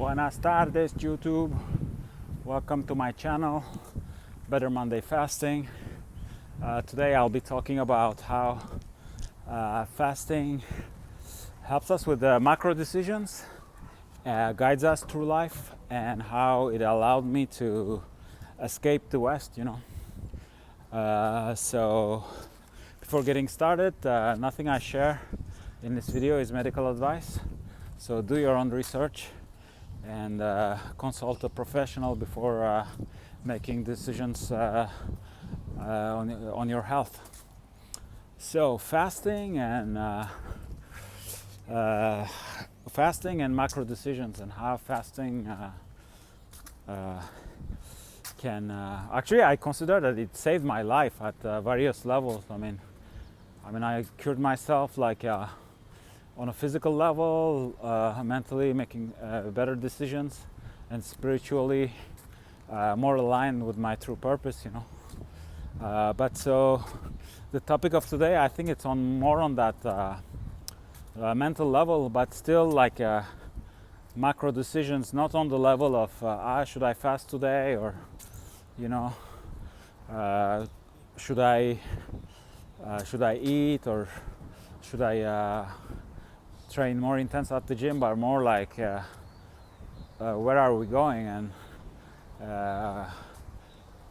Buenas tardes, YouTube. Welcome to my channel, Better Monday Fasting. Today I'll be talking about how fasting helps us with the macro decisions, guides us through life, and how it allowed me to escape the West, So before getting started, nothing I share in this video is medical advice. So do your own research and consult a professional before making decisions on your health. So fasting and macro decisions, and how fasting can actually, I consider that it saved my life at various levels. I mean I cured myself on a physical level, mentally making better decisions, and spiritually more aligned with my true purpose, But so the topic of today, I think it's more on that mental level, but still macro decisions, not on the level of should I fast today, or should I eat, or should I train more intense at the gym, but more where are we going, and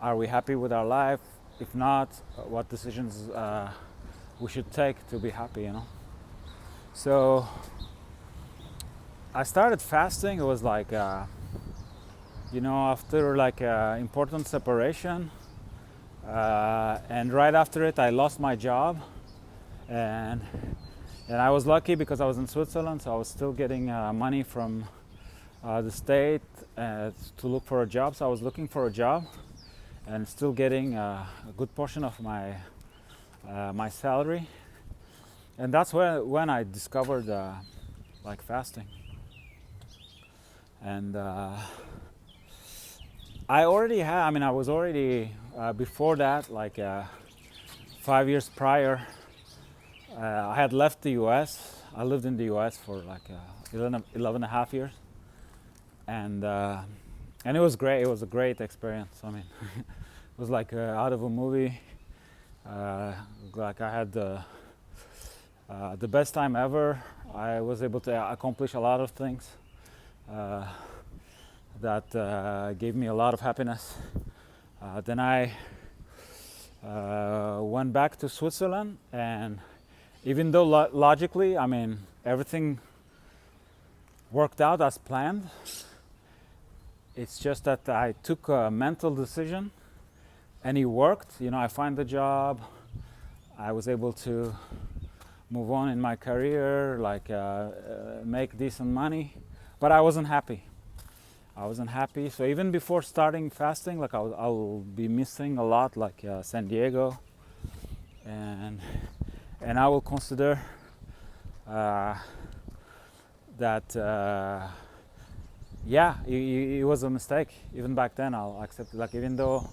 are we happy with our life? If not, what decisions we should take to be happy, So I started fasting. It was after important separation, and right after it I lost my job, and I was lucky because I was in Switzerland, so I was still getting money from the state to look for a job. So I was looking for a job and still getting a good portion of my salary, and that's when I discovered fasting. And I was already before that, 5 years prior. I had left the US. I lived in the US for 11 and a half years. And it was great. It was a great experience. It was out of a movie. I had the best time ever. I was able to accomplish a lot of things that gave me a lot of happiness. Then I went back to Switzerland, and even though logically, everything worked out as planned, it's just that I took a mental decision, and it worked. I find the job. I was able to move on in my career, make decent money, but I wasn't happy. So even before starting fasting, I'll be missing a lot, San Diego, and I will consider that it was a mistake. Even back then, I'll accept it. Even though,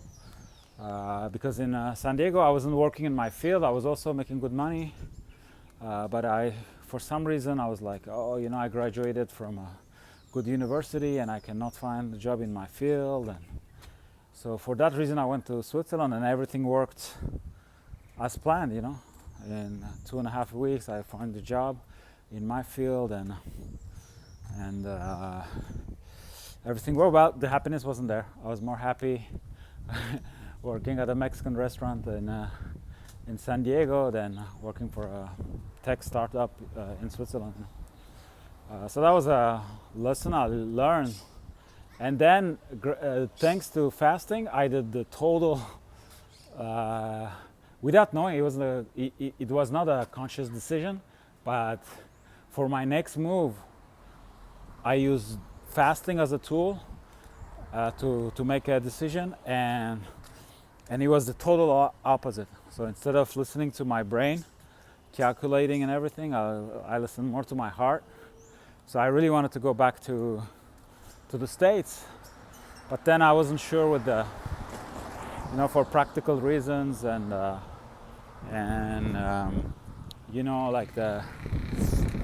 because in San Diego I wasn't working in my field, I was also making good money, but for some reason I was I graduated from a good university and I cannot find a job in my field, and so for that reason I went to Switzerland, and everything worked as planned. In 2.5 weeks I found a job in my field, and everything worked well. The happiness wasn't there. I was more happy working at a Mexican restaurant in San Diego than working for a tech startup in Switzerland. So that was a lesson I learned. And then thanks to fasting, I did the total without knowing. It was not a conscious decision, but for my next move I used fasting as a tool to make a decision, and it was the total opposite. So instead of listening to my brain, calculating and everything, I listened more to my heart. So I really wanted to go back to the States, but then I wasn't sure with for practical reasons, and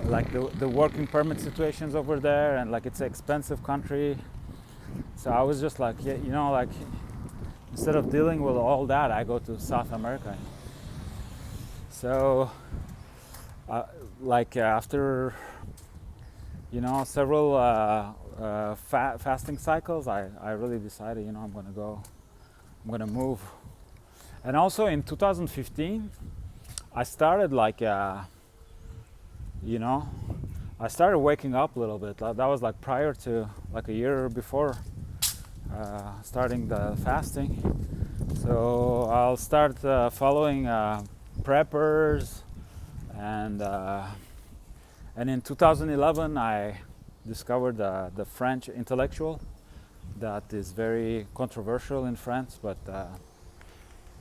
like the working permit situations over there, and like it's an expensive country. So I was just like, yeah, like instead of dealing with all that, I go to South America. So after several fasting cycles, I really decided, I'm gonna move. And also in 2015, I started I started waking up a little bit. That was like prior to, like a year before starting the fasting. So I'll start following preppers, and in 2011 I discovered the French intellectual that is very controversial in France, but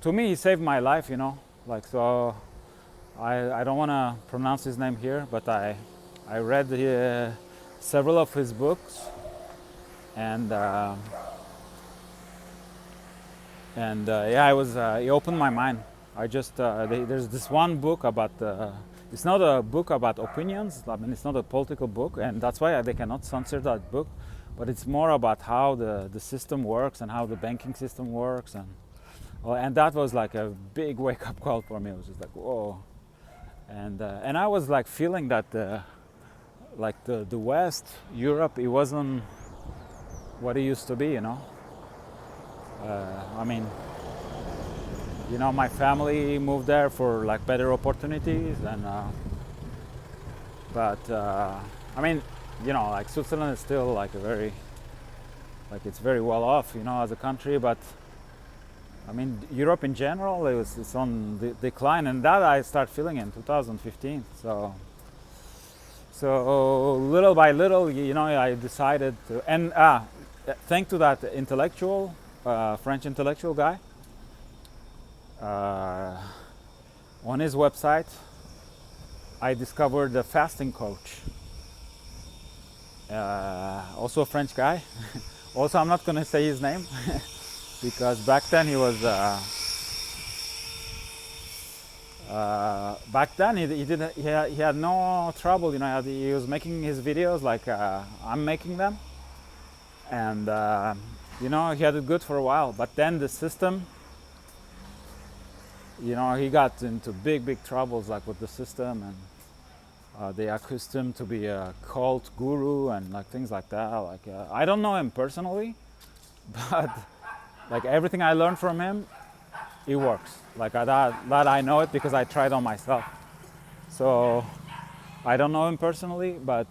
to me he saved my life, so I don't want to pronounce his name here, but I read several of his books, and he opened my mind. I just there's this one book about it's not a book about opinions. I mean, it's not a political book, and that's why they cannot censor that book. But it's more about how the system works and how the banking system works, and that was like a big wake up call for me. It was just like, whoa, and I was like feeling that the West, Europe, it wasn't what it used to be, I mean, my family moved there for like better opportunities, and I mean, like Switzerland is still like it's very well off, as a country, but I mean, Europe in general, it's on the decline, and that I start feeling in 2015. So little by little, I decided to, and thanks to that intellectual, French intellectual guy, on his website, I discovered the fasting coach. Also a French guy. Also, I'm not going to say his name because back then he was. Back then he had no trouble. He was making his videos like I'm making them, and he had it good for a while. But then the system. He got into big troubles like with the system, and they accused him to be a cult guru and like things like that. Like I don't know him personally, but like everything I learned from him, it works. Like that I know it because I tried on myself. So I don't know him personally, but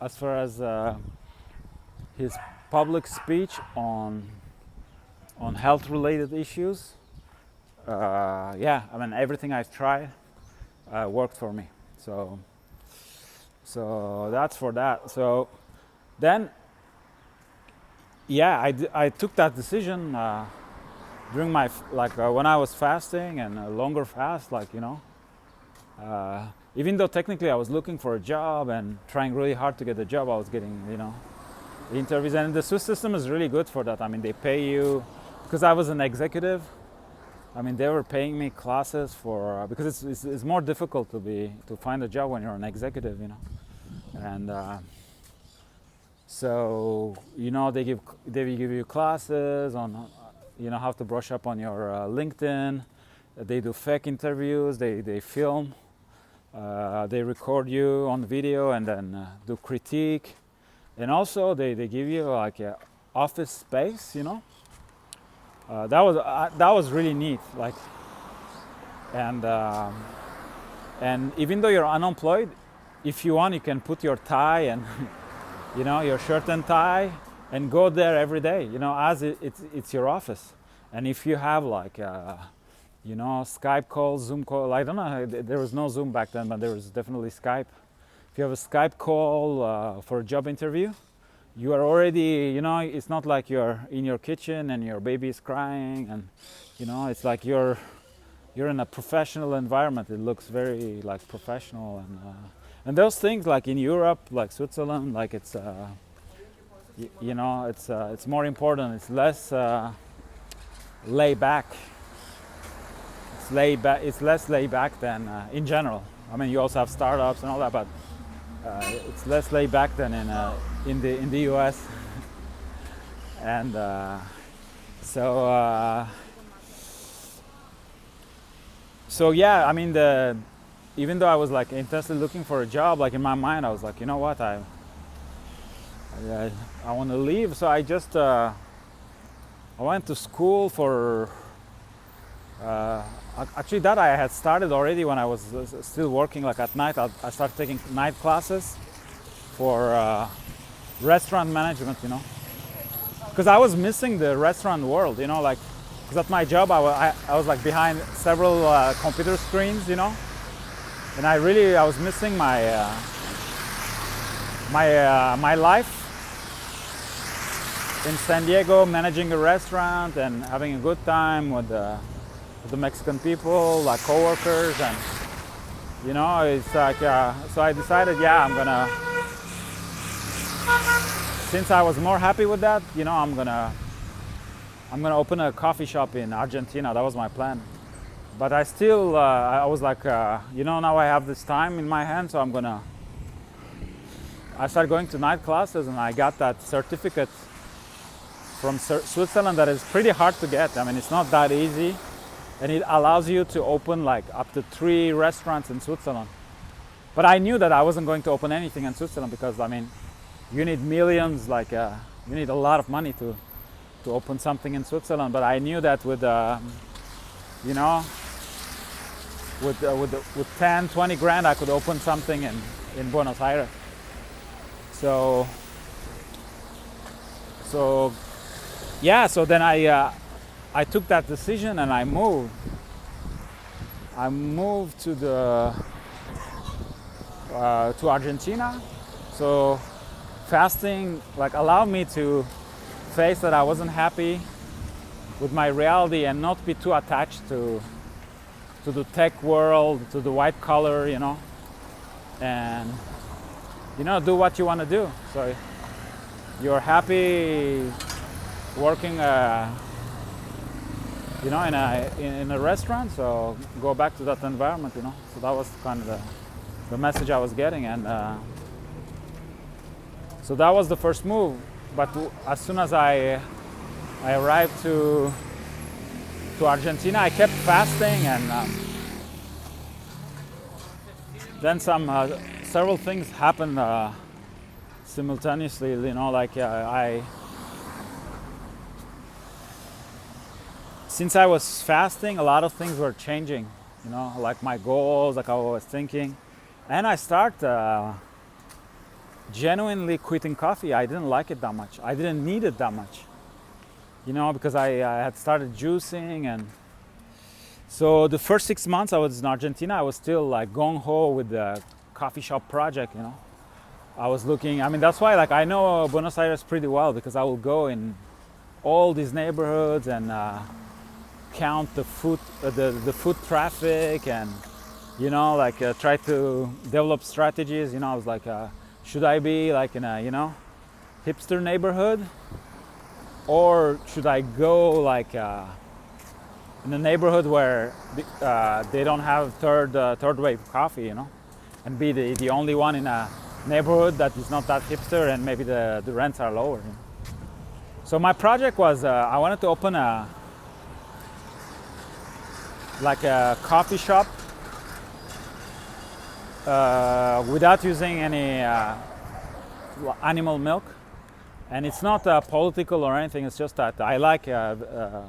as far as his public speech on health related issues, I mean, everything I've tried worked for me. So that's for that. So then, I took that decision during my when I was fasting and a longer fast, even though technically I was looking for a job and trying really hard to get a job, I was getting interviews, and the Swiss system is really good for that. I mean, they pay you because I was an executive. I mean, they were paying me classes for because it's more difficult to find a job when you're an executive, and so they give you classes on how to brush up on your LinkedIn. They do fake interviews. They film. They record you on video and then do critique, and also they give you like a office space, that was really neat, and even though you're unemployed, if you want, you can put your tie and your shirt and tie and go there every day, as it's your office. And if you have Skype calls, Zoom call, I don't know, there was no Zoom back then, but there was definitely Skype. If you have a Skype call for a job interview, you are already, it's not like you're in your kitchen and your baby is crying, and it's like you're in a professional environment. It looks very like professional, and those things like in Europe, like Switzerland, like it's it's more important. It's less laid back. It's less laid back than in general. I mean, you also have startups and all that, but It's less laid back than in the U.S. and so so yeah, I mean, even though I was like intensely looking for a job, like in my mind I was like, you know what, I want to leave. So I just I went to school for actually that I had started already when I was still working like at night. I started taking night classes for restaurant management, because I was missing the restaurant world, like, because at my job I was like behind several computer screens, and I was missing my life in San Diego, managing a restaurant and having a good time with the Mexican people, like coworkers, and it's like so I decided, yeah, I'm gonna, since I was more happy with that, I'm gonna open a coffee shop in Argentina. That was my plan. But I still I was like, now I have this time in my hand, so I started going to night classes, and I got that certificate from Switzerland that is pretty hard to get. I mean, it's not that easy, and it allows you to open like up to 3 restaurants in Switzerland. But I knew that I wasn't going to open anything in Switzerland, because I mean, you need millions, like you need a lot of money to open something in Switzerland. But I knew that with with 10, 20 grand, I could open something in Buenos Aires. So yeah, so then I took that decision and I moved. To to Argentina. So fasting like allowed me to face that I wasn't happy with my reality and not be too attached to the tech world, to the white collar, and do what you want to do. So you're happy working in a restaurant, so go back to that environment, So that was kind of the message I was getting, and so that was the first move. But as soon as I arrived to Argentina, I kept fasting, and then several things happened simultaneously. Since I was fasting, a lot of things were changing. Like my goals, like I was thinking, and I started genuinely quitting coffee. I didn't like it that much. I didn't need it that much. Because I had started juicing, and so the first 6 months I was in Argentina, I was still like gung-ho with the coffee shop project, I was looking, I mean, that's why like I know Buenos Aires pretty well, because I will go in all these neighborhoods and count the foot traffic, and try to develop strategies. I was like, should I be like in a hipster neighborhood, or should I go like in a neighborhood where they don't have third wave coffee, and be the only one in a neighborhood that is not that hipster, and maybe the rents are lower. So my project was I wanted to open a coffee shop without using any animal milk. And it's not political or anything. It's just that I like the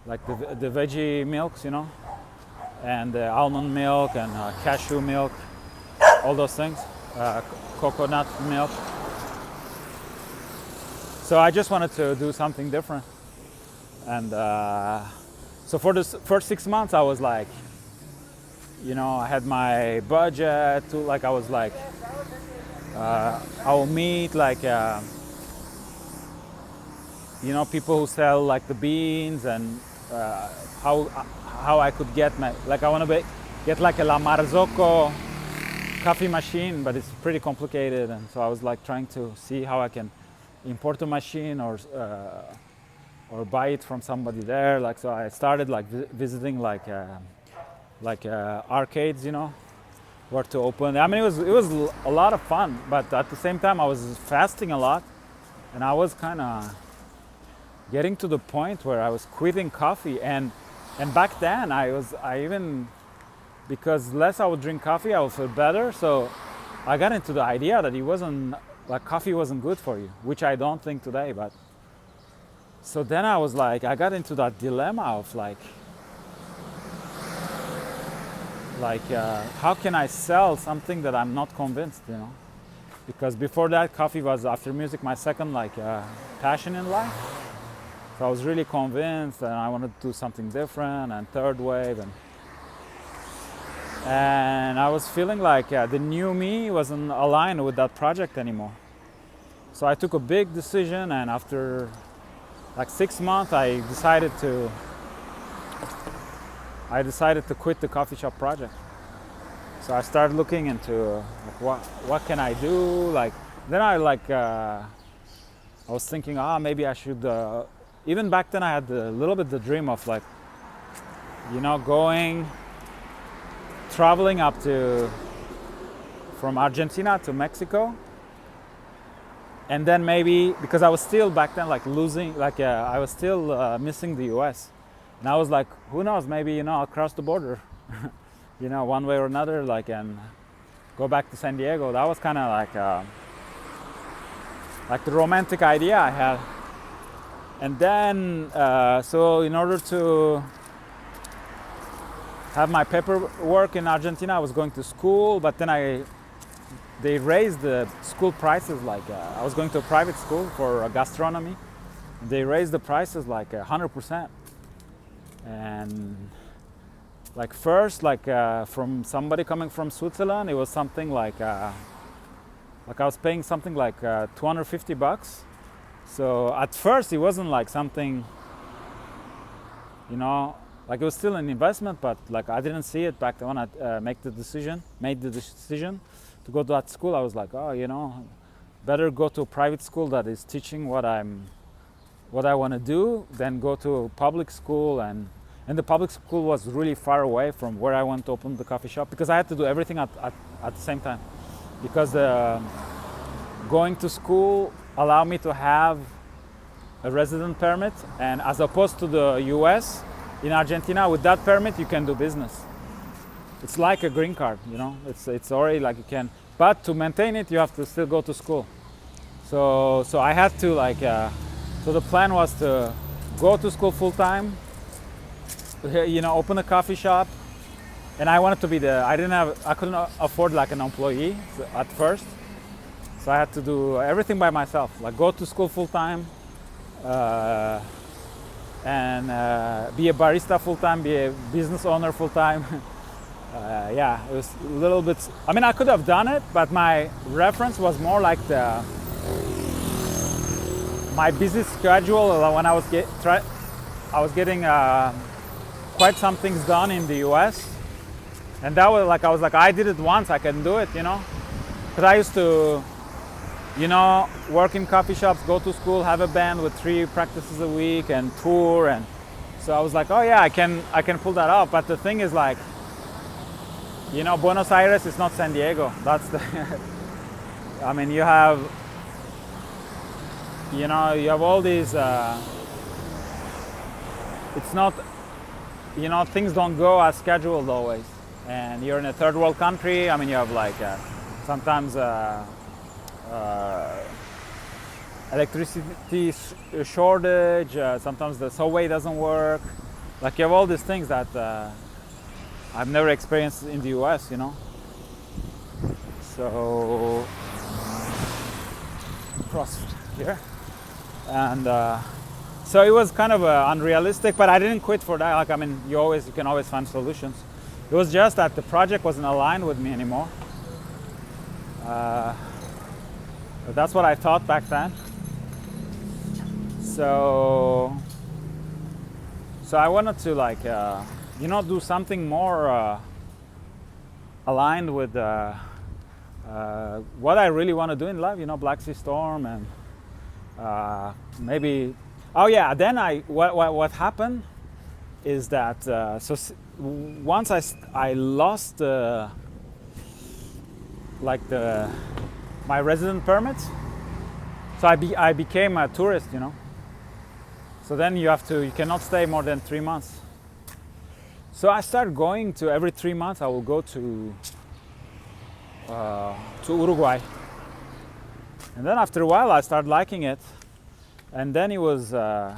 veggie milks, and almond milk and cashew milk, all those things, coconut milk. So I just wanted to do something different. And so for the first 6 months, I was like, I had my budget. I was like, I will meet like people who sell like the beans, and how I could get I want to get like a La Marzocco coffee machine, but it's pretty complicated, and so I was like trying to see how I can import a machine or buy it from somebody there. So I started like visiting like arcades, where to open. I mean, it was a lot of fun, but at the same time, I was fasting a lot, and I was kind of getting to the point where I was quitting coffee. And back then, I even, because less I would drink coffee, I would feel better. So I got into the idea that it wasn't like coffee wasn't good for you, which I don't think today. But so then I was like, I got into that dilemma of like how can I sell something that I'm not convinced, you know? Because before that, coffee was, after music, my second passion in life. So I was really convinced, and I wanted to do something different, and third wave, and I was feeling like the new me wasn't aligned with that project anymore. So I took a big decision, and after like 6 months, I decided to quit the coffee shop project. So I started looking into what can I do. Like then I was thinking, maybe I should. Even back then, I had a little bit the dream of like, you know, traveling up from Argentina to Mexico, and then maybe, because I was still back then like I was still missing the U.S. And I was like, who knows, maybe, you know, I'll cross the border, you know, one way or another, like, and go back to San Diego. That was kind of like the romantic idea I had. And then, so in order to have my paperwork in Argentina, I was going to school, but then they raised the school prices. Like, I was going to a private school for gastronomy. They raised the prices like 100%. And like first, from somebody coming from Switzerland, it was something like I was paying something like $250. So at first it wasn't like something, you know, like it was still an investment, but like I didn't see it back then when I made the decision to go to that school. I was like, you know, better go to a private school that is teaching what I want to do, then go to a public school. And the public school was really far away from where I wanted to open the coffee shop, because I had to do everything at the same time. Because going to school allowed me to have a resident permit, and as opposed to the US, in Argentina, with that permit you can do business. It's like a green card, you know. It's already like you can, but to maintain it you have to still go to school. So I had to so the plan was to go to school full time, you know, open a coffee shop. And I wanted to be I couldn't afford like an employee at first. So I had to do everything by myself, like go to school full time, and be a barista full time, be a business owner full time. Yeah, it was a little bit, I mean, I could have done it, but my reference was more like my busy schedule when I was getting quite some things done in the US. And that was like, I did it once, I can do it, you know. Because I used to, you know, work in coffee shops, go to school, have a band with 3 practices a week and tour. And so I was like, oh yeah, I can pull that off. But the thing is, like, you know, Buenos Aires is not San Diego. That's the, I mean, you have all these, it's not, you know, things don't go as scheduled always. And you're in a third world country. I mean, you have like sometimes electricity shortage. Sometimes the subway doesn't work. Like you have all these things that I've never experienced in the US, you know. So cross here, and so it was kind of unrealistic. But I didn't quit for that. Like, I mean, you can always find solutions. It was just that the project wasn't aligned with me anymore. But that's what I thought back then. So I wanted to, like, you know, do something more aligned with what I really want to do in life. You know, Black Sea Storm, and maybe. Oh yeah. Then what happened is that once I lost like my resident permits. So I became a tourist, you know. So then you cannot stay more than 3 months. So I started going to every 3 months. I will go to Uruguay, and then after a while I started liking it. And then it was, I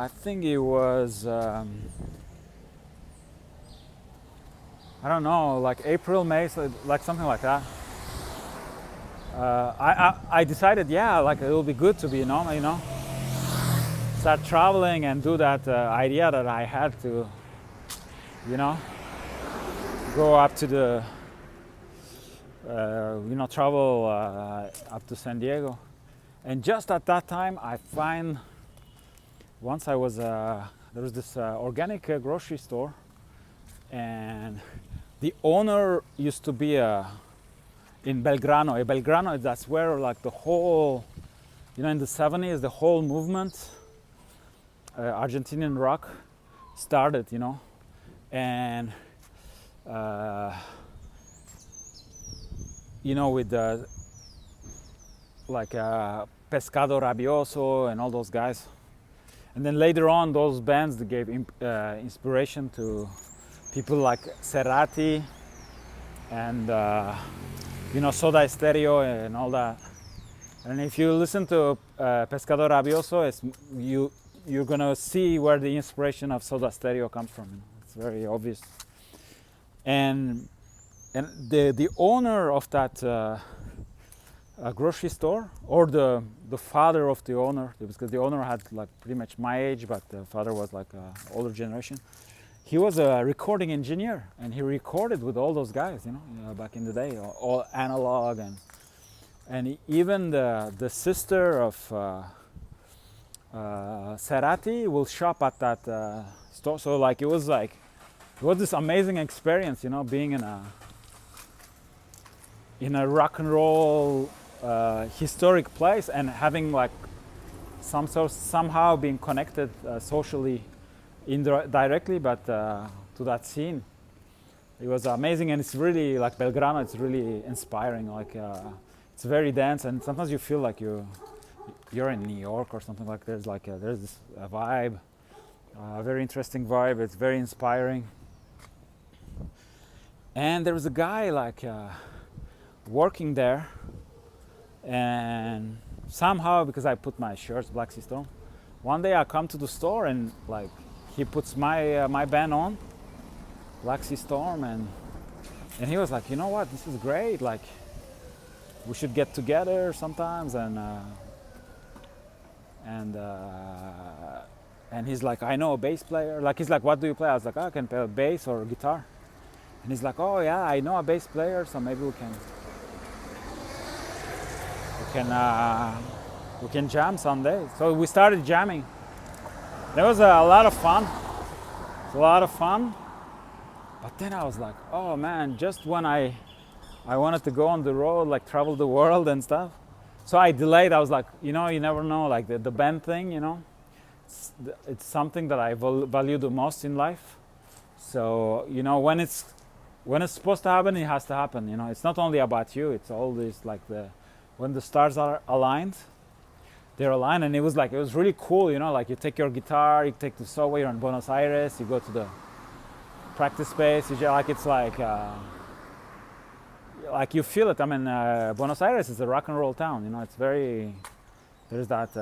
think it was, I don't know, like April, May, so like something like that. I decided, yeah, like it will be good to be, you know, start traveling and do that idea that I had to, you know, go up to the, you know, travel up to San Diego. And just at that time, I find, once I was, there was this organic grocery store, and the owner used to be in Belgrano. Belgrano, that's where like the whole, you know, in the 70s, the whole movement, Argentinian rock, started, you know. And, you know, with the, like Pescado Rabioso and all those guys. And then later on, those bands that gave inspiration to people like Cerati and, you know, Soda Stereo and all that. And if you listen to Pescado Rabioso, you're gonna see where the inspiration of Soda Stereo comes from. You know? It's very obvious. And the owner of that grocery store, or the father of the owner, because the owner had like pretty much my age, but the father was like older generation. He was a recording engineer, and he recorded with all those guys, you know, back in the day, all analog, and even the sister of Cerati will shop at that store. So like it was this amazing experience, you know, being in a rock and roll historic place and having like somehow being connected socially, indirectly, but to that scene. It was amazing, and it's really like Belgrano. It's really inspiring. Like it's very dense, and sometimes you feel like you're in New York or something. Like there's this vibe, very interesting vibe. It's very inspiring. And there was a guy like working there, and somehow, because I put my shirts Black Sea Storm, one day I come to the store and like he puts my band on, Black Sea Storm, and he was like, you know what, this is great, like we should get together sometimes, and he's like, I know a bass player. Like he's like, what do you play? I was like, oh, I can play bass or guitar. And he's like, oh yeah, I know a bass player, so maybe we can jam someday. So we started jamming. It was a lot of fun. It's a lot of fun. But then I was like, oh man, just when I wanted to go on the road, like travel the world and stuff. So I delayed. I was like, you know, you never know, like the band thing, you know. It's something that I value the most in life. So, you know, when it's supposed to happen, it has to happen, you know. It's not only about you, it's always like when the stars are aligned, they're aligned. And it was really cool, you know, like you take your guitar, you take the subway, you're in Buenos Aires, you go to the practice space, it's like you feel it. I mean, Buenos Aires is a rock and roll town, you know. It's very, there's that,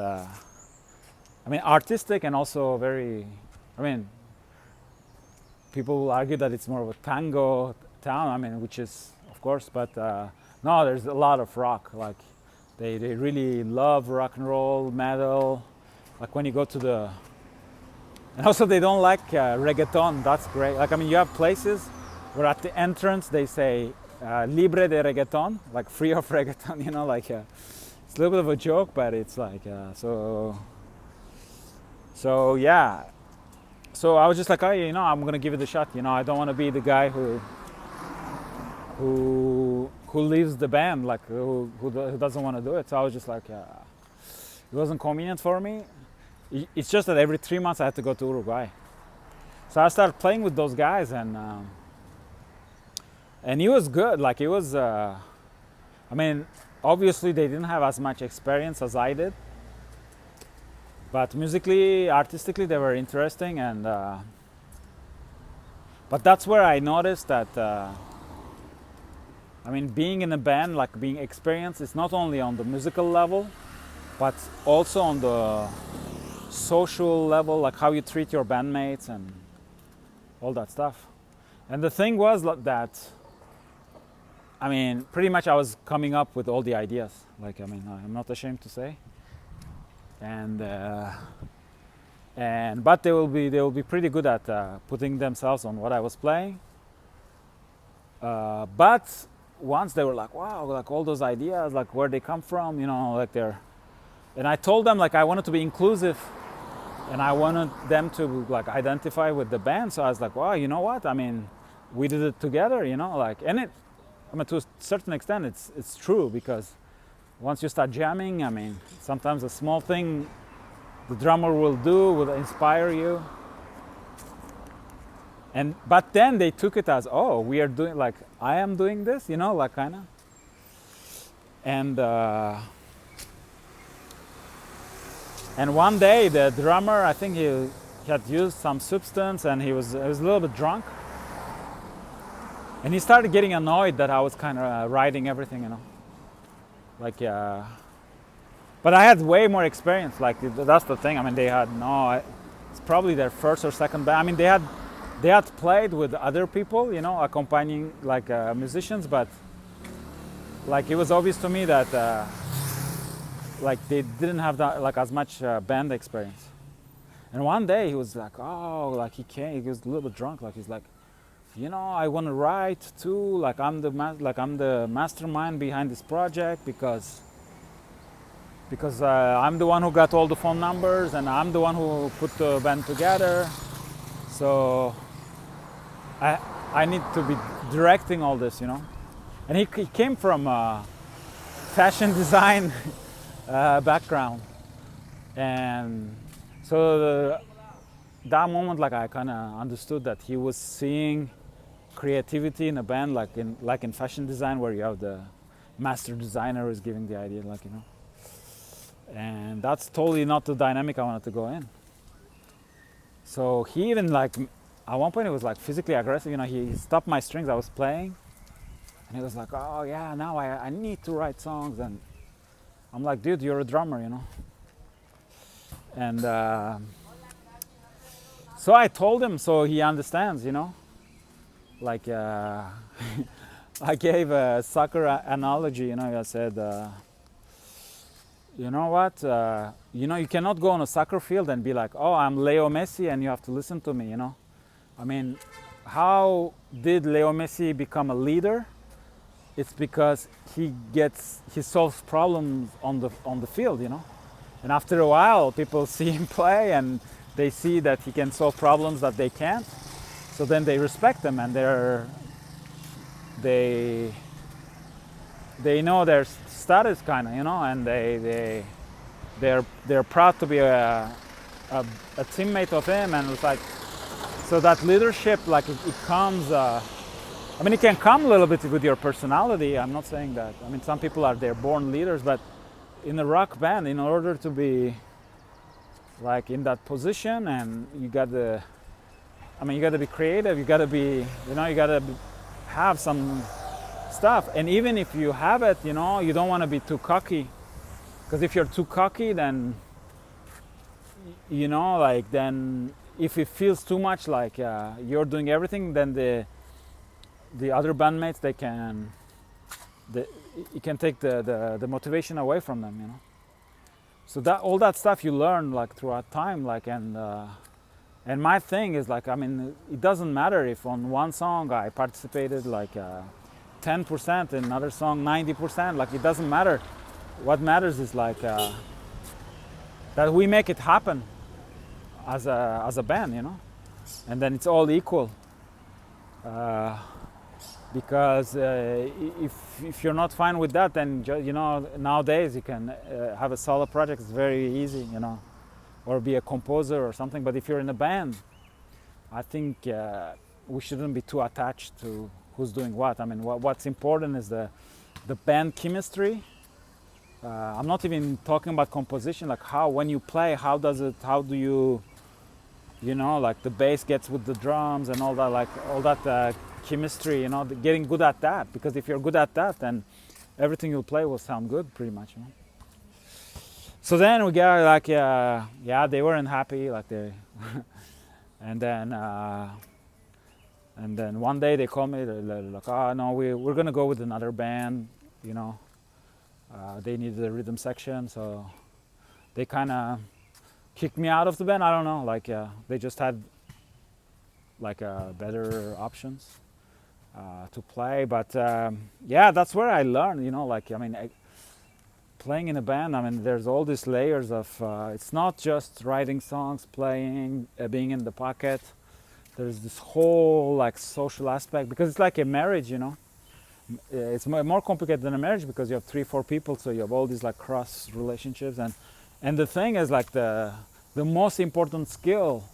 artistic and also very, people will argue that it's more of a tango town, which is, of course, but no, there's a lot of rock. Like they really love rock and roll, metal. Like when you go to and also they don't like reggaeton. That's great. Like, you have places where at the entrance they say libre de reggaeton, like free of reggaeton, you know, like it's a little bit of a joke, but it's like, so yeah. So I was just like, oh, you know, I'm gonna give it a shot. You know, I don't want to be the guy who leaves the band, like who doesn't want to do it. So I was just like, it wasn't convenient for me. It's just that every 3 months I had to go to Uruguay. So I started playing with those guys, and And he was good. Like, he was, I mean, obviously they didn't have as much experience as I did, but musically, artistically, they were interesting. And but that's where I noticed that, I mean, being in a band, like being experienced, is not only on the musical level, but also on the social level, like how you treat your bandmates and all that stuff. And the thing was that, I mean, pretty much I was coming up with all the ideas. Like, I mean, I'm not ashamed to say. And but they will be pretty good at putting themselves on what I was playing. But once they were like, wow, like all those ideas, like where they come from, you know, like they're. And I told them, like, I wanted to be inclusive, and I wanted them to like identify with the band. So I was like, wow, you know what? I mean, we did it together, you know, like, and it. I mean, to a certain extent, it's true, because once you start jamming, I mean, sometimes a small thing the drummer will do will inspire you. And but then they took it as, oh, we are doing, like, I am doing this, you know, like, kind of. And one day the drummer, I think he had used some substance, and he was a little bit drunk. And he started getting annoyed that I was kind of writing everything, you know. Like, but I had way more experience. Like, that's the thing. I mean, they had it's probably their first or second band. I mean, they had played with other people, you know, accompanying like musicians, but like it was obvious to me that like they didn't have that, like, as much band experience. And one day he was like, oh, like he was a little bit drunk. Like, he's like, you know, I want to write too. Like, I'm the mastermind behind this project because I'm the one who got all the phone numbers, and I'm the one who put the band together. So I need to be directing all this, you know. And he came from a fashion design background, and so that moment, like, I kind of understood that he was seeing creativity in a band, like in fashion design, where you have the master designer who is giving the idea, like, you know. And that's totally not the dynamic I wanted to go in. So he even, like, at one point he was like physically aggressive, you know. He stopped my strings I was playing, and he was like, oh yeah, now I need to write songs. And I'm like, dude, you're a drummer, you know. And so I told him, so he understands, you know. Like, I gave a soccer analogy, you know. I said, you know what, you know, you cannot go on a soccer field and be like, oh, I'm Leo Messi and you have to listen to me, you know. I mean, how did Leo Messi become a leader? It's because he solves problems on the field, you know. And after a while, people see him play and they see that he can solve problems that they can't. So then they respect him, and they know their status, kind of, you know, and they're proud to be a teammate of him. And it's like, so that leadership, like, it comes. I mean, it can come a little bit with your personality. I'm not saying that. I mean, some people they're born leaders, but in a rock band, in order to be like in that position, and you got to be creative. You got to be, you know, you got to have some stuff. And even if you have it, you know, you don't want to be too cocky, because if you're too cocky, then, you know, like, then if it feels too much like you're doing everything, then the other bandmates, it can take the motivation away from them, you know. So that all that stuff you learn, like, throughout time, like, and my thing is, like, I mean, it doesn't matter if on one song I participated like 10%, in another song 90%. Like, it doesn't matter. What matters is, like, that we make it happen as a band, you know, and then it's all equal. Because if you're not fine with that, then, you know, nowadays you can have a solo project. It's very easy, you know, or be a composer or something. But if you're in a band, I think we shouldn't be too attached to who's doing what. I mean, what's important is the band chemistry. I'm not even talking about composition, like how, when you play, how do you, like the bass gets with the drums and all that, like all that chemistry, getting good at that. Because if you're good at that, then everything you play will sound good, pretty much. So then we got like, they weren't happy, like they, and then one day they called me, they're like, oh no, we're gonna go with another band, they needed a rhythm section, so they kind of kicked me out of the band. I don't know, like they just had like better options to play. But that's where I learned, like, I mean, playing in a band, I mean, there's all these layers of, it's not just writing songs, playing, being in the pocket. There's this whole like social aspect, because it's like a marriage, It's more complicated than a marriage, because you have 3-4 people, so you have all these like cross relationships, and the thing is, like, the most important skill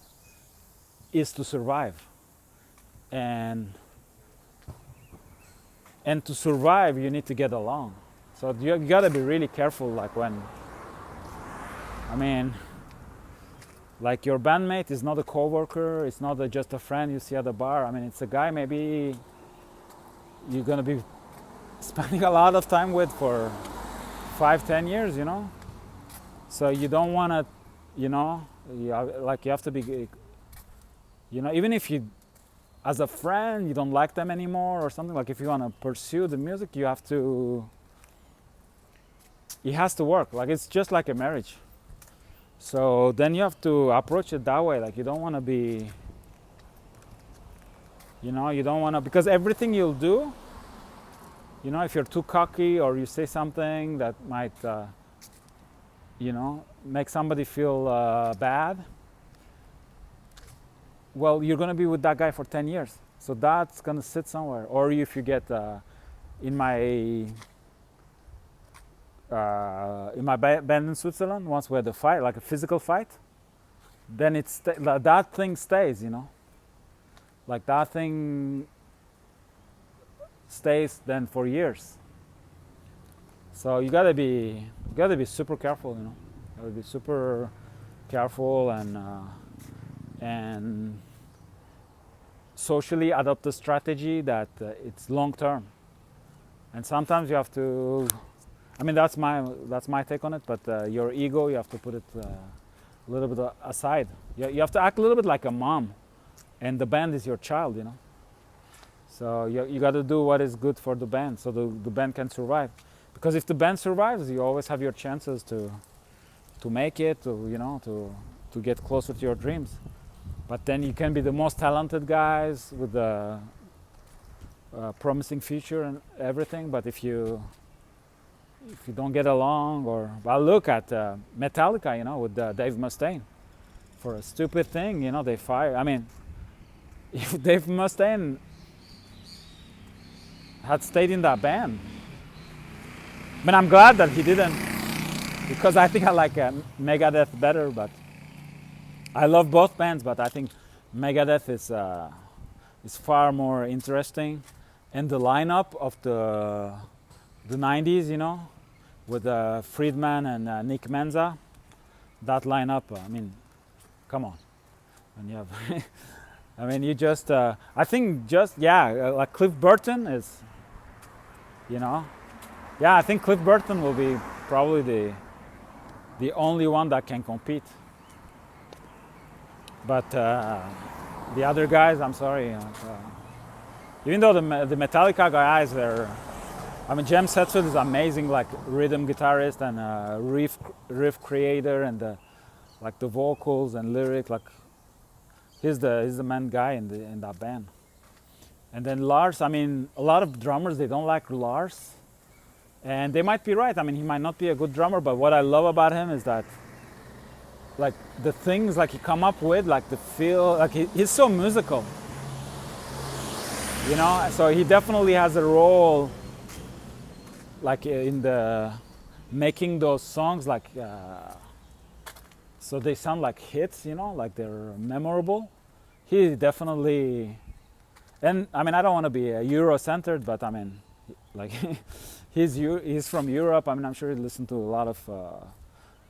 is to survive, and to survive you need to get along. So you gotta be really careful, like when, I mean, like your bandmate is not a coworker, it's not just a friend you see at the bar. I mean, it's a guy maybe you're gonna be spending a lot of time with for 5-10 years, So you don't want to, you have to be, even if you, as a friend, you don't like them anymore or something, like if you want to pursue the music, it has to work. Like, it's just like a marriage. So then you have to approach it that way. Like, you don't want to be, you don't want to, because everything you'll do, if you're too cocky or you say something that might, make somebody feel bad, well, you're going to be with that guy for 10 years. So that's going to sit somewhere. Or if you get, in my band in Switzerland, once we had a fight, like a physical fight, then that thing stays, Like that thing stays then for years. So you gotta be super careful, You gotta be super careful and socially adopt a strategy that it's long term. And sometimes you have to. I mean, that's my take on it. But your ego, you have to put it a little bit aside. You have to act a little bit like a mom, and the band is your child, So you got to do what is good for the band, so the band can survive. Because if the band survives, you always have your chances to make it, to get closer to your dreams. But then you can be the most talented guys with the promising future and everything. But if you don't get along, well, look at Metallica, with Dave Mustaine. For a stupid thing, they fire. I mean, if Dave Mustaine had stayed in that band, I mean, I'm glad that he didn't, because I think I like Megadeth better. But I love both bands, but I think Megadeth is far more interesting, and the lineup of the 90s, with Friedman and Nick Menza, that lineup, I mean, come on. And you have, I mean, you just, I think like Cliff Burton is, I think Cliff Burton will be probably the only one that can compete. But the other guys, I'm sorry. Even though the Metallica guys, I mean, James Hetfield is amazing, like rhythm guitarist and riff creator, and like the vocals and lyric, like he's the main guy in that band. And then Lars, I mean, a lot of drummers, they don't like Lars, and they might be right. I mean, he might not be a good drummer, but what I love about him is that, like, the things like he come up with, like the feel, like he's so musical, So he definitely has a role, like in the making those songs, like so they sound like hits, like they're memorable. He definitely, And I mean, I don't want to be Euro-centered, but I mean, like, he's from Europe. I mean, I'm sure he listened to a lot of,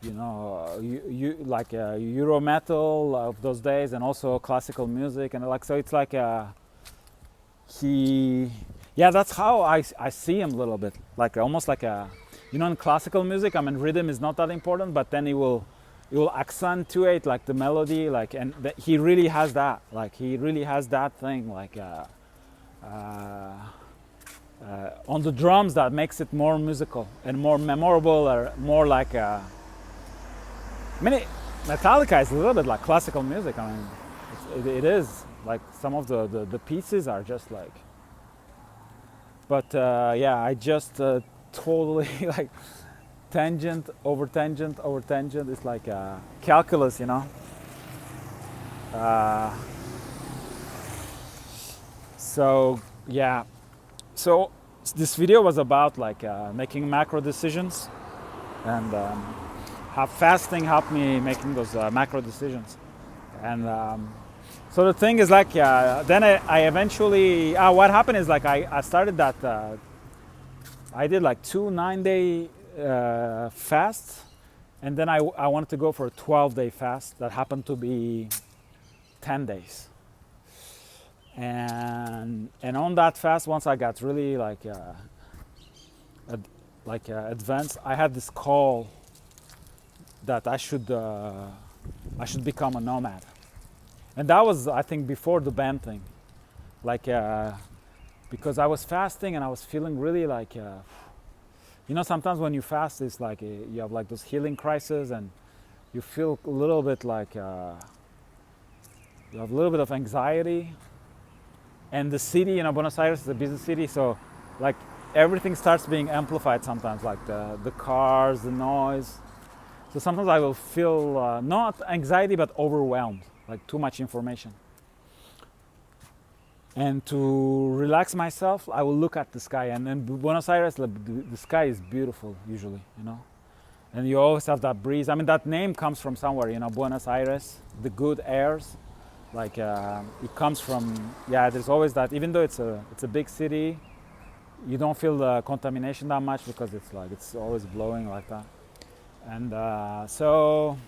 like Euro metal of those days, and also classical music, and like, so it's like yeah, that's how I see him a little bit, like almost like in classical music, I mean, rhythm is not that important, but then he will accentuate like the melody, like, and he really has that, like he really has that thing, like on the drums, that makes it more musical and more memorable, or more like I mean, Metallica is a little bit like classical music. I mean, it is like some of the pieces are just like, but yeah, I just totally like tangent over tangent over tangent. It's like calculus, so yeah, so this video was about like making macro decisions, and how fasting helped me making those macro decisions. And so the thing is like, then I eventually, what happened is like I started that, I did like 2 9-day fasts, and then I wanted to go for a 12-day fast that happened to be 10 days. And on that fast, once I got really like advanced, I had this call that I should become a nomad. And that was, I think, before the band thing, like because I was fasting and I was feeling really like sometimes when you fast, it's like you have like those healing crises, and you feel a little bit like you have a little bit of anxiety. And the city, Buenos Aires is a busy city, so like everything starts being amplified sometimes, like the cars, the noise. So sometimes I will feel not anxiety, but overwhelmed, like too much information. And to relax myself, I will look at the sky. And in Buenos Aires, the sky is beautiful usually, And you always have that breeze. I mean, that name comes from somewhere, Buenos Aires, the good airs. Like it comes from, there's always that. Even though it's a big city, you don't feel the contamination that much, because it's always blowing like that. And so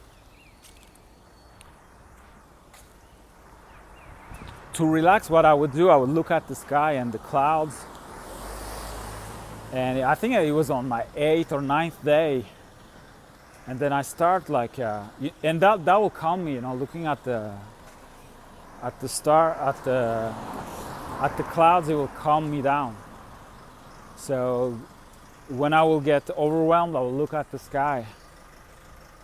to relax, what I would do, I would look at the sky and the clouds. And I think it was on my 8th or 9th day. And then I start like, and that will calm me, looking at the clouds, it will calm me down. So when I will get overwhelmed, I will look at the sky.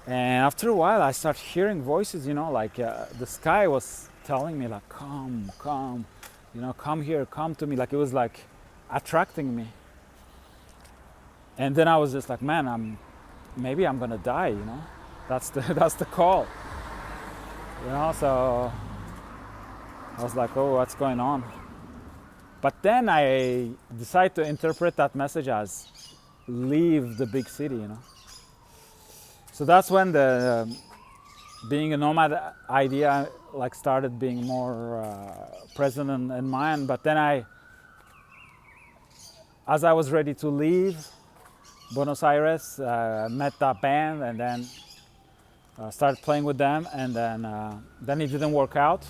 And after a while, I start hearing voices, like the sky was telling me like, come, come here, come to me. Like it was like attracting me. And then I was just like, man, maybe I'm gonna die, That's the call. So I was like, oh, what's going on? But then I decided to interpret that message as leave the big city, So that's when the being a nomad idea like started being more present in mind. But then as I was ready to leave Buenos Aires, met that band, and then started playing with them, and then it didn't work out.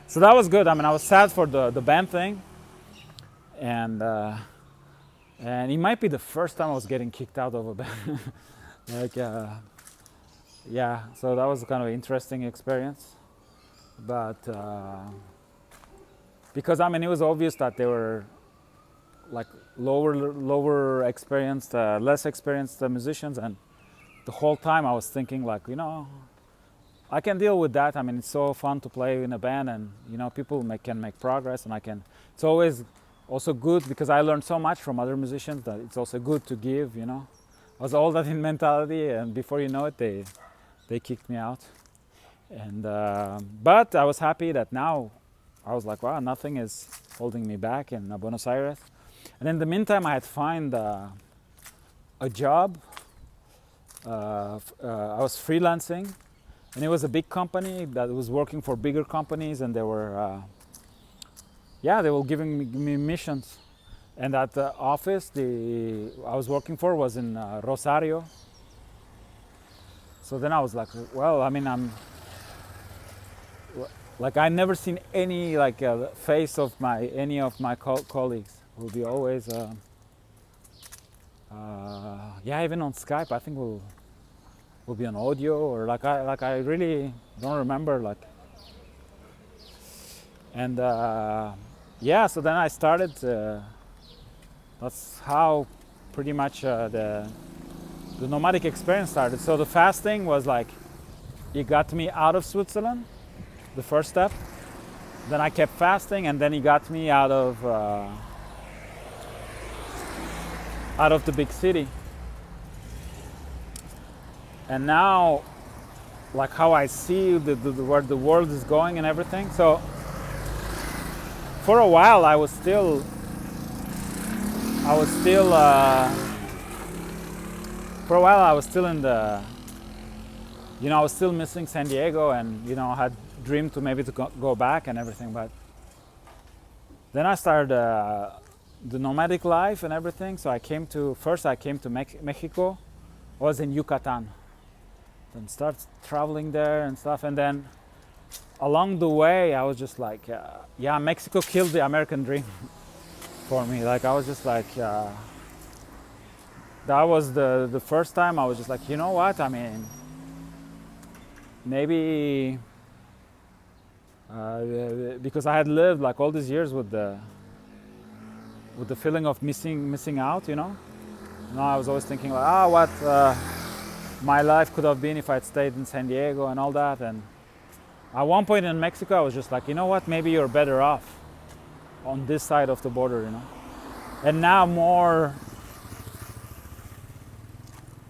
So that was good. I mean, I was sad for the band thing, and it might be the first time I was getting kicked out of a band. So that was kind of an interesting experience. But because I mean, it was obvious that they were like lower experienced, less experienced musicians, and the whole time I was thinking like, I can deal with that. I mean, it's so fun to play in a band, and people can make progress, and it's always also good, because I learned so much from other musicians, that it's also good to give. I was all that in mentality, and before you know it, they kicked me out. And but I was happy that now I was like, wow, nothing is holding me back in Buenos Aires. And in the meantime, I had found a job. I was freelancing, and it was a big company that was working for bigger companies, and they were yeah, they were giving me missions. And at the office I was working for was in Rosario. So then I was like, well, I mean, I never seen any face of any of my colleagues. Will be always, yeah, even on Skype. I think will be on audio, or I really don't remember and yeah. So then I started. That's how pretty much the nomadic experience started. So the fasting was like, it got me out of Switzerland, the first step. Then I kept fasting, and then he got me out of the big city. And now, like how I see where the world is going and everything. So for a while, I was still in the, I was still missing San Diego, and I had dreamed to maybe to go back and everything. But then I started the nomadic life and everything. So I came to Mexico. I was in Yucatan. Then started traveling there and stuff. And then along the way, I was just like, yeah, Mexico killed the American dream for me. Like I was just like, that was the first time I was just like, you know what? I mean, maybe because I had lived like all these years with the feeling of missing out, Now I was always thinking like, what my life could have been if I'd stayed in San Diego and all that. And at one point in Mexico, I was just like, you know what? Maybe you're better off on this side of the border, And now more.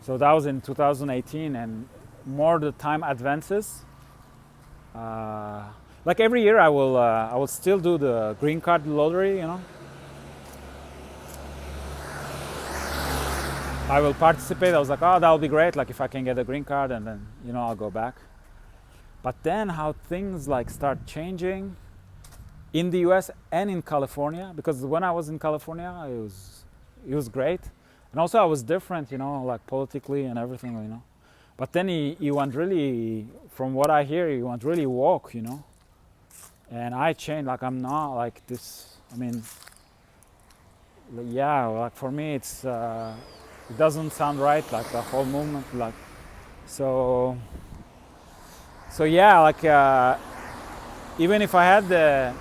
So that was in 2018, and more the time advances. Like every year, I will still do the green card lottery, I will participate. I was like, that would be great. Like if I can get a green card, and then I'll go back. But then how things like start changing in the U.S. and in California, because when I was in California, it was great, and also I was different, like politically and everything, But then he went really, from what I hear, he went really woke, And I changed. Like I'm not like this. I mean, yeah, like for me, it doesn't sound right. Like the whole movement, like so yeah, like even if I had the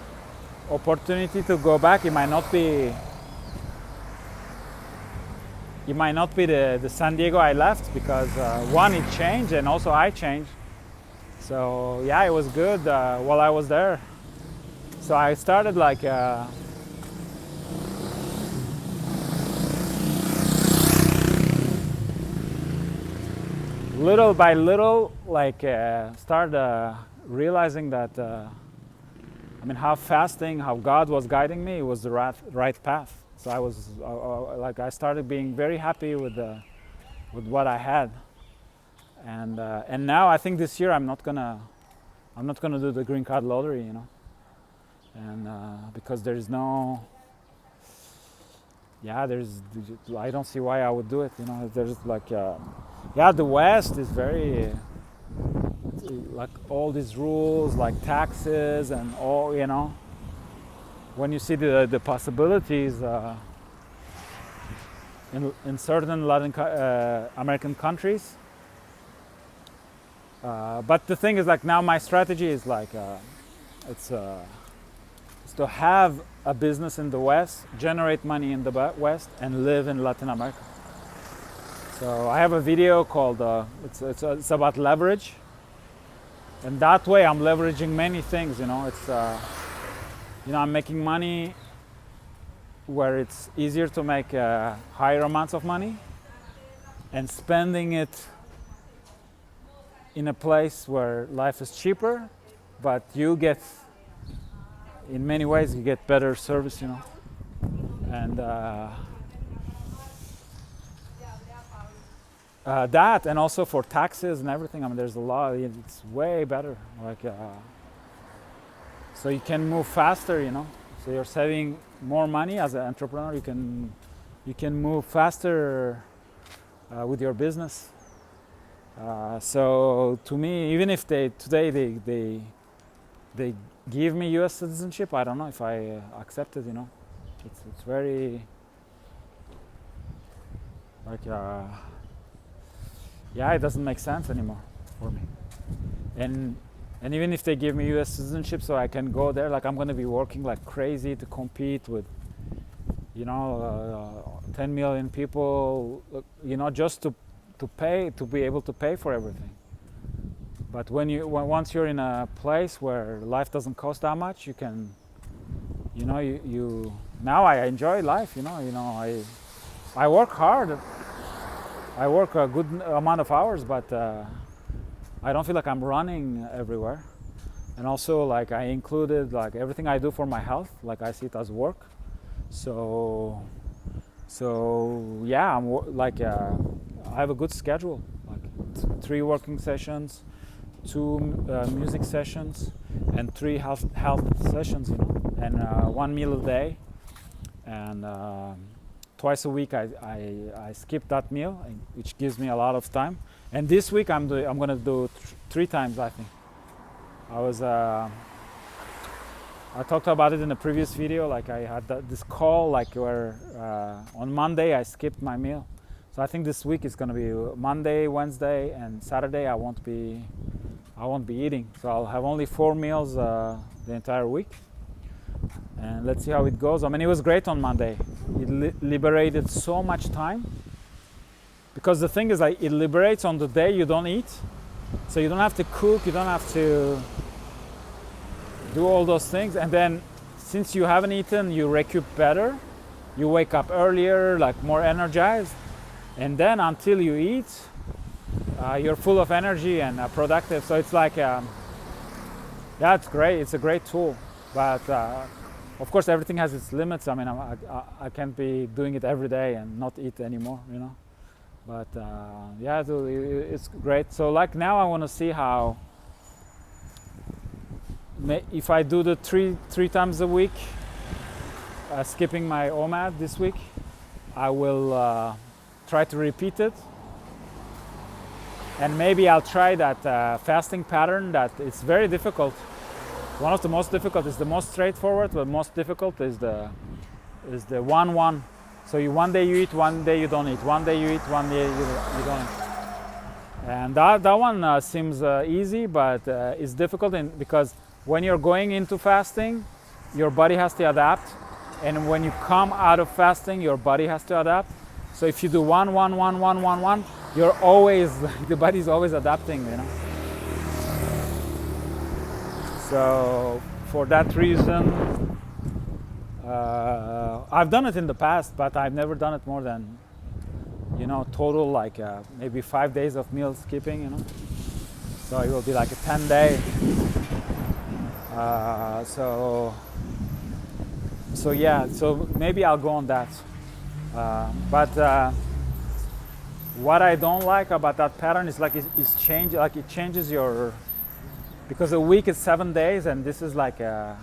opportunity to go back, it might not be the San Diego I left, because one, it changed, and also I changed. So yeah, it was good while I was there. So I started like little by little, like start realizing that how fasting, how God was guiding me, it was the right path. So I was I started being very happy with what I had, and now I think this year I'm not gonna do the green card lottery, and because there's no, I don't see why I would do it, There's like the West is very like all these rules, like taxes and all, when you see the possibilities in certain Latin American countries. But the thing is, like now my strategy is like it's to have a business in the West, generate money in the West, and live in Latin America. So I have a video called it's about leverage, and that way I'm leveraging many things. It's I'm making money where it's easier to make higher amounts of money, and spending it in a place where life is cheaper, but you get, in many ways, you get better service, and that, and also for taxes and everything. There's a lot. It's way better. Like so you can move faster, So you're saving more money as an entrepreneur. You can move faster with your business. So to me, even if today they give me U.S. citizenship, I don't know if I accept it. It's very like it doesn't make sense anymore for me. And even if they give me U.S. citizenship, so I can go there, like I'm going to be working like crazy to compete with 10 million people, just to be able to pay for everything. But once you're in a place where life doesn't cost that much, you can, now I enjoy life. I work hard. I work a good amount of hours, but I don't feel like I'm running everywhere. And also, like, I included like everything I do for my health, like I see it as work. So yeah, I have a good schedule, like 3 working sessions, 2 music sessions, and 3 health sessions, and 1 meal a day, and twice a week I skip that meal, which gives me a lot of time. And this week I'm going to do 3 times, I think. I talked about it in the previous video, like I had this call, like where on Monday I skipped my meal. So I think this week is going to be Monday, Wednesday, and Saturday I won't be eating. So I'll have only 4 meals the entire week. And let's see how it goes. I mean, it was great on Monday. It liberated so much time. Because the thing is, like, it liberates on the day you don't eat. So you don't have to cook, you don't have to do all those things. And then since you haven't eaten, you recoup better. You wake up earlier, like more energized. And then until you eat, you're full of energy and productive. So it's like, it's great. It's a great tool. But of course, everything has its limits. I mean, I can't be doing it every day and not eat anymore, But it's great. So like now I want to see how, if I do the three times a week, skipping my OMAD this week, I will try to repeat it. And maybe I'll try that fasting pattern that it's very difficult. One of the most difficult is the most straightforward, but most difficult is the 1-1. So one day you eat, one day you don't eat. One day you eat, one day you don't eat. And that one seems easy, but it's difficult because when you're going into fasting, your body has to adapt. And when you come out of fasting, your body has to adapt. So if you do 1-1-1-1-1-1, you're always, the body's always adapting, So for that reason, I've done it in the past, but I've never done it more than, total like maybe 5 days of meal skipping, So it will be like a 10-day. So yeah, so maybe I'll go on that. But what I don't like about that pattern is like it changes your, because a week is 7 days, and this is like a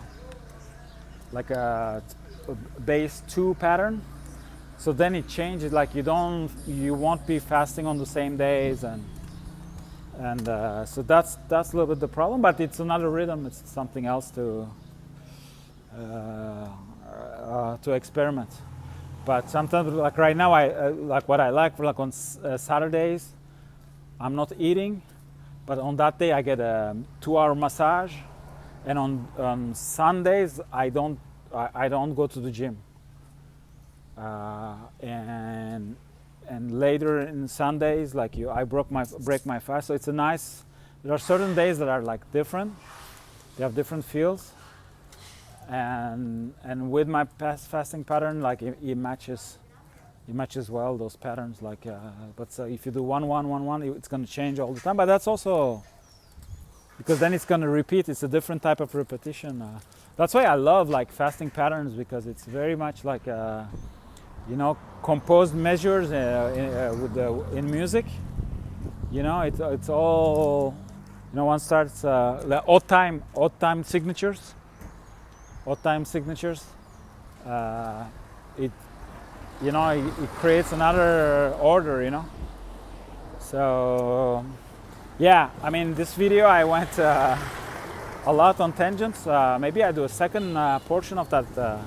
base 2 pattern. So then it changes, like you won't be fasting on the same days, and so that's a little bit the problem. But it's another rhythm. It's something else to experiment. But sometimes, like right now, I like what I like for, like on Saturdays, I'm not eating, but on that day I get a 2-hour massage, and on Sundays I don't go to the gym. And later in Sundays, like I break my fast. So it's a nice. There are certain days that are like different. They have different feels. And with my past fasting pattern, like it matches well those patterns. Like, but so if you do 1-1-1-1, it's going to change all the time. But that's also because then it's going to repeat. It's a different type of repetition. That's why I love like fasting patterns, because it's very much like composed measures in music. It's all one starts the odd time signatures. odd time signatures. It it creates another order, So yeah, I mean, this video I went a lot on tangents. Maybe I do a second portion of that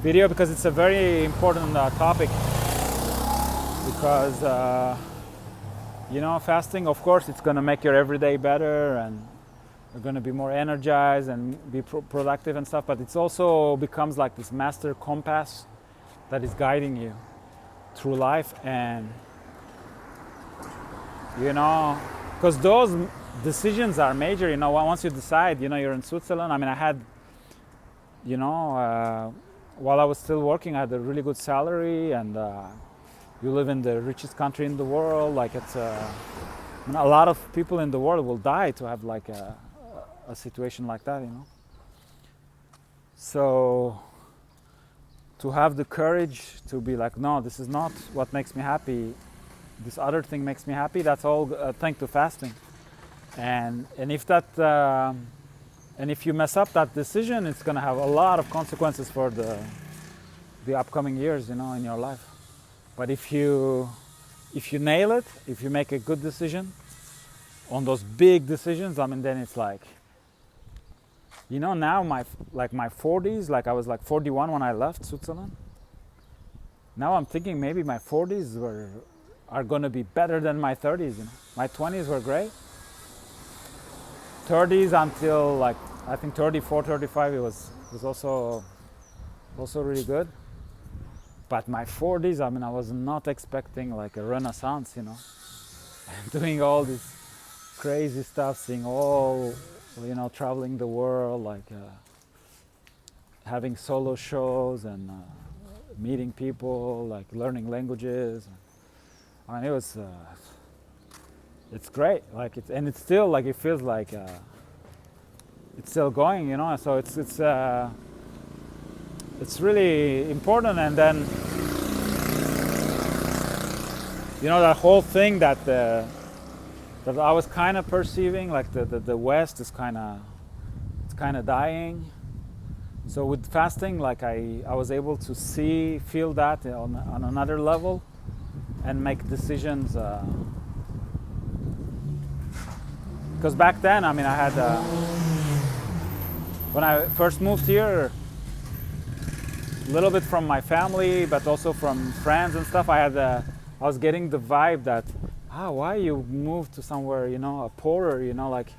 video, because it's a very important topic. Because fasting, of course, it's going to make your everyday better, and you're going to be more energized and be productive and stuff. But it's also becomes like this master compass that is guiding you through life. And because those decisions are major. Once you decide, you're in Switzerland. I mean, I had, while I was still working, I had a really good salary, and you live in the richest country in the world. Like, it's a lot of people in the world will die to have like a situation like that. So to have the courage to be like, no, this is not what makes me happy. This other thing makes me happy. That's all thanks to fasting. And if that and if you mess up that decision, it's going to have a lot of consequences for the upcoming years, in your life. But if you nail it, if you make a good decision on those big decisions, I mean, then it's like, now my 40s, like I was like 41 when I left Switzerland. Now I'm thinking maybe my 40s are going to be better than my 30s. My 20s were great. 30s until like I think 34, 35, it was also really good. But my 40s, I mean, I was not expecting like a renaissance, doing all this crazy stuff, seeing all, traveling the world, like having solo shows and meeting people, like learning languages. I mean, it's great. Like it's still like, it feels like it's still going, So it's really important. And then that whole thing that I was kind of perceiving, like the West is kind of dying. So with fasting, like I was able to feel that on another level, and make decisions. Because back then, I mean, I had when I first moved here, a little bit from my family, but also from friends and stuff, I was getting the vibe that, why you moved to somewhere, poorer, like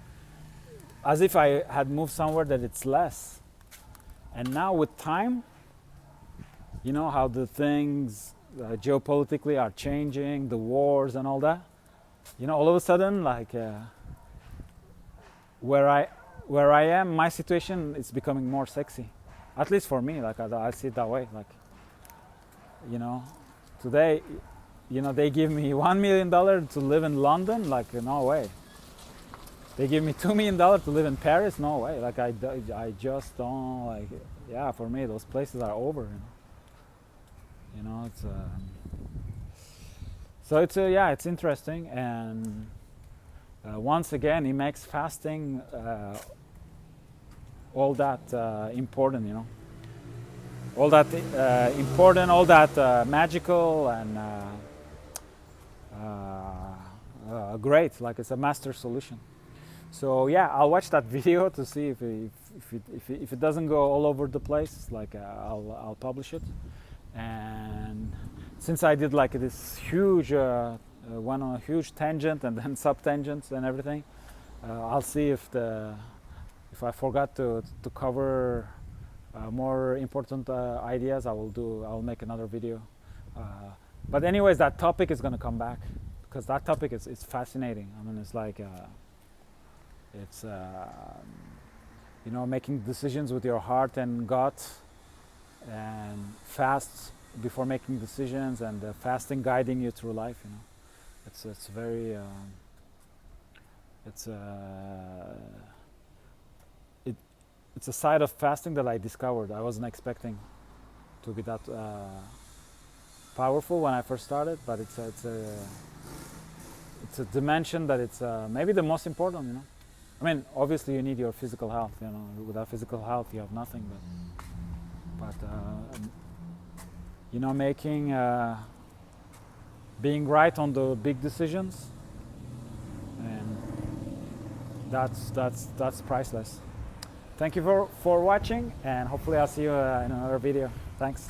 as if I had moved somewhere that it's less. And now with time, how the things geopolitically are changing, the wars and all that, all of a sudden, like where I am, my situation is becoming more sexy. At least for me, like I see it that way. Like, today, they give me $1 million to live in London. Like, no way. They give me $2 million to live in Paris. No way. Like, I just don't like. Yeah, for me, those places are over. It's so it's interesting. And once again, it makes fasting all that important, all that important, all that magical and great. Like, it's a master solution. So yeah, I'll watch that video to see if it doesn't go all over the place. Like I'll publish it. And since I did like this huge went on a huge tangent and then sub-tangents and everything, I'll see if I forgot to cover more important ideas. I'll make another video. But anyways, that topic is going to come back, because that topic is fascinating. I mean, it's like it's making decisions with your heart and gut, and fast before making decisions, and fasting guiding you through life. It's very it's a side of fasting that I discovered. I wasn't expecting to be that powerful when I first started, but it's a dimension that it's maybe the most important. I mean, obviously you need your physical health. You know, without physical health, you have nothing. But you know, being right on the big decisions, and that's priceless. Thank you for watching, and hopefully I'll see you in another video. Thanks.